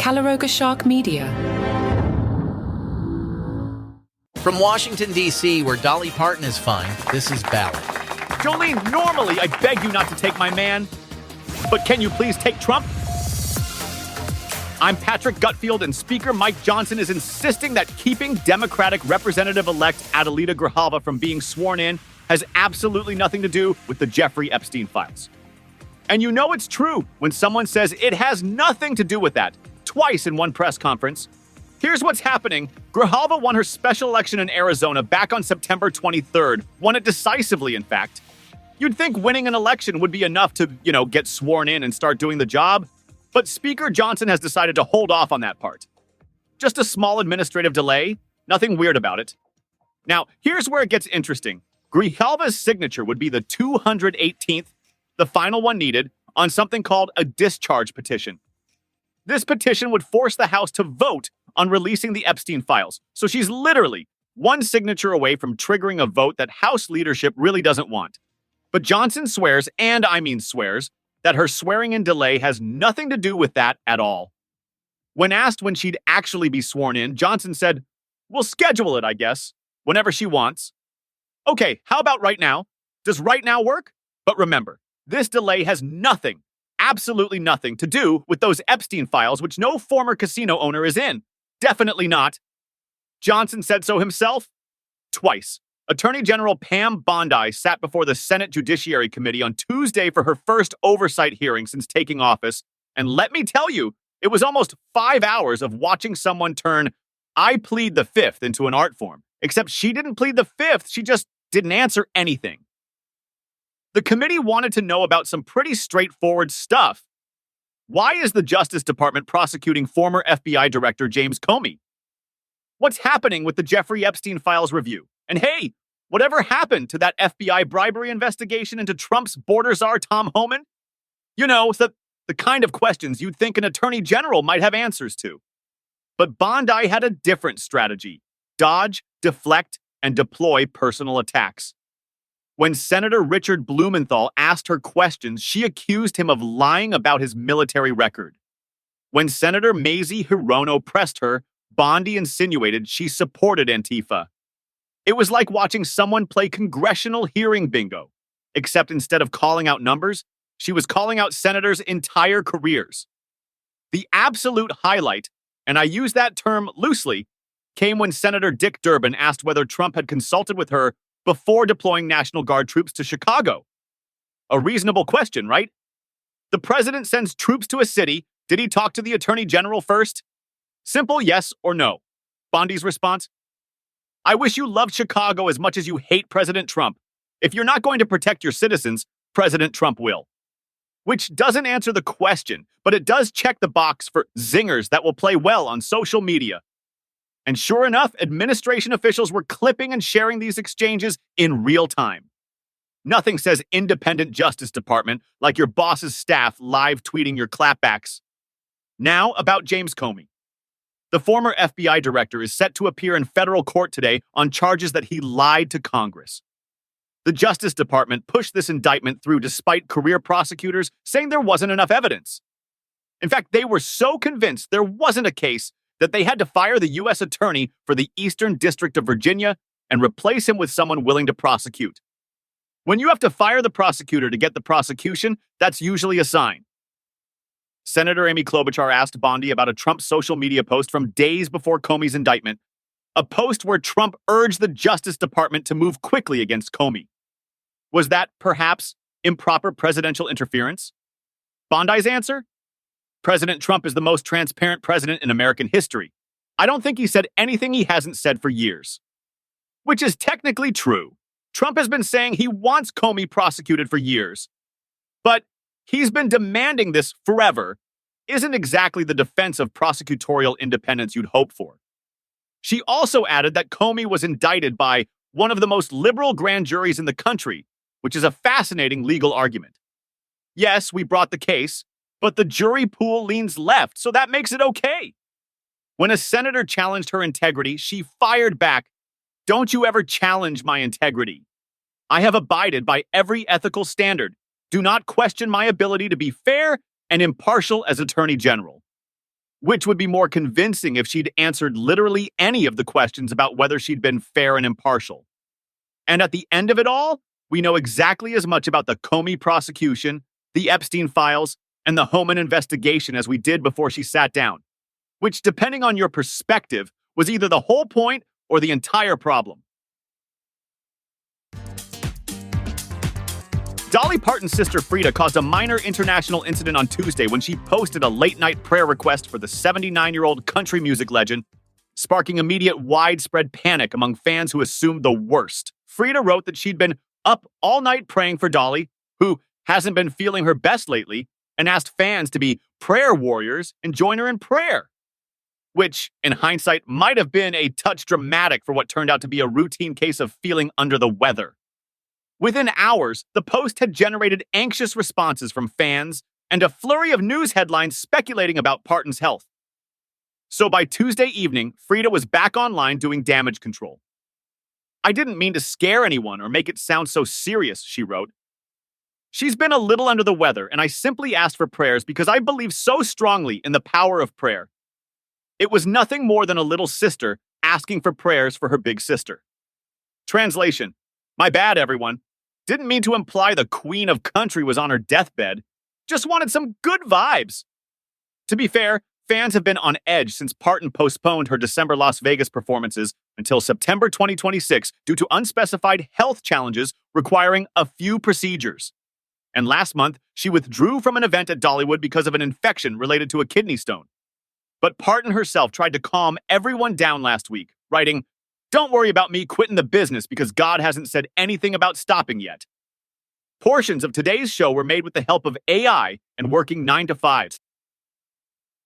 Calaroga Shark Media. From Washington, D.C., where Dolly Parton is fine, this is Ballot. Jolene, normally I beg you not to take my man, but can you please take Trump? I'm Gutfield, and Speaker Mike Johnson is insisting that keeping Democratic Representative-elect Adelita Grijalva from being sworn in has absolutely nothing to do with the Jeffrey Epstein files. And you know it's true when someone says it has nothing to do with that, twice in one press conference. Here's what's happening. Grijalva won her special election in Arizona back on September 23rd, won it decisively, in fact. You'd think winning an election would be enough to, get sworn in and start doing the job. But Speaker Johnson has decided to hold off on that part. Just a small administrative delay, nothing weird about it. Now, here's where it gets interesting. Grijalva's signature would be the 218th, the final one needed, on something called a discharge petition. This petition would force the House to vote on releasing the Epstein files. So she's literally one signature away from triggering a vote that House leadership really doesn't want. But Johnson swears, and I mean swears, that her swearing-in delay has nothing to do with that at all. When asked when she'd actually be sworn in, Johnson said, "We'll schedule it, I guess, whenever she wants." Okay, how about right now? Does right now work? But remember, this delay has nothing, absolutely nothing to do with those Epstein files, which no former casino owner is in. Definitely not. Johnson said so himself twice. Attorney General Pam Bondi sat before the Senate Judiciary Committee on Tuesday for her first oversight hearing since taking office, and let me tell you, it was almost 5 hours of watching someone turn "I plead the fifth" into an art form. Except she didn't plead the fifth, she just didn't answer anything. The committee wanted to know about some pretty straightforward stuff. Why is the Justice Department prosecuting former FBI Director James Comey? What's happening with the Jeffrey Epstein files review? And hey, whatever happened to that FBI bribery investigation into Trump's border czar Tom Homan? The kind of questions you'd think an attorney general might have answers to. But Bondi had a different strategy: dodge, deflect, and deploy personal attacks. When Senator Richard Blumenthal asked her questions, she accused him of lying about his military record. When Senator Mazie Hirono pressed her, Bondi insinuated she supported Antifa. It was like watching someone play congressional hearing bingo, except instead of calling out numbers, she was calling out senators' entire careers. The absolute highlight, and I use that term loosely, came when Senator Dick Durbin asked whether Trump had consulted with her before deploying National Guard troops to Chicago. A reasonable question, right? The president sends troops to a city. Did he talk to the attorney general first? Simple yes or no. Bondi's response: "I wish you loved Chicago as much as you hate President Trump. If you're not going to protect your citizens, President Trump will." Which doesn't answer the question, but it does check the box for zingers that will play well on social media. And sure enough, administration officials were clipping and sharing these exchanges in real time. Nothing says independent Justice Department like your boss's staff live tweeting your clapbacks. Now about James Comey. The former FBI director is set to appear in federal court today on charges that he lied to Congress. The Justice Department pushed this indictment through despite career prosecutors saying there wasn't enough evidence. In fact, they were so convinced there wasn't a case that they had to fire the U.S. attorney for the Eastern District of Virginia and replace him with someone willing to prosecute. When you have to fire the prosecutor to get the prosecution, that's usually a sign. Senator Amy Klobuchar asked Bondi about a Trump social media post from days before Comey's indictment, a post where Trump urged the Justice Department to move quickly against Comey. Was that, perhaps, improper presidential interference? Bondi's answer? President Trump is the most transparent president in American history. I don't think he said anything he hasn't said for years. Which is technically true. Trump has been saying he wants Comey prosecuted for years. But he's been demanding this forever isn't exactly the defense of prosecutorial independence you'd hope for. She also added that Comey was indicted by one of the most liberal grand juries in the country, which is a fascinating legal argument. Yes, we brought the case, but the jury pool leans left, so that makes it okay. When a senator challenged her integrity, she fired back, "Don't you ever challenge my integrity. I have abided by every ethical standard. Do not question my ability to be fair and impartial as Attorney General." which would be more convincing if she'd answered literally any of the questions about whether she'd been fair and impartial. And at the end of it all, we know exactly as much about the Comey prosecution, the Epstein files, and the Homan investigation as we did before she sat down, which, depending on your perspective, was either the whole point or the entire problem. Dolly Parton's sister Frida caused a minor international incident on Tuesday when she posted a late-night prayer request for the 79-year-old country music legend, sparking immediate widespread panic among fans who assumed the worst. Frida wrote that she'd been up all night praying for Dolly, who hasn't been feeling her best lately, and asked fans to be prayer warriors and join her in prayer. Which, in hindsight, might have been a touch dramatic for what turned out to be a routine case of feeling under the weather. Within hours, the post had generated anxious responses from fans and a flurry of news headlines speculating about Parton's health. So by Tuesday evening, Frida was back online doing damage control. "I didn't mean to scare anyone or make it sound so serious," she wrote. "She's been a little under the weather, and I simply asked for prayers because I believe so strongly in the power of prayer. It was nothing more than a little sister asking for prayers for her big sister." Translation: "My bad, everyone. Didn't mean to imply the Queen of Country was on her deathbed. Just wanted some good vibes." To be fair, fans have been on edge since Parton postponed her December Las Vegas performances until September 2026 due to unspecified health challenges requiring a few procedures. And last month, she withdrew from an event at Dollywood because of an infection related to a kidney stone. But Parton herself tried to calm everyone down last week, writing, "Don't worry about me quitting the business because God hasn't said anything about stopping yet." Portions of today's show were made with the help of AI and working 9 to 5s.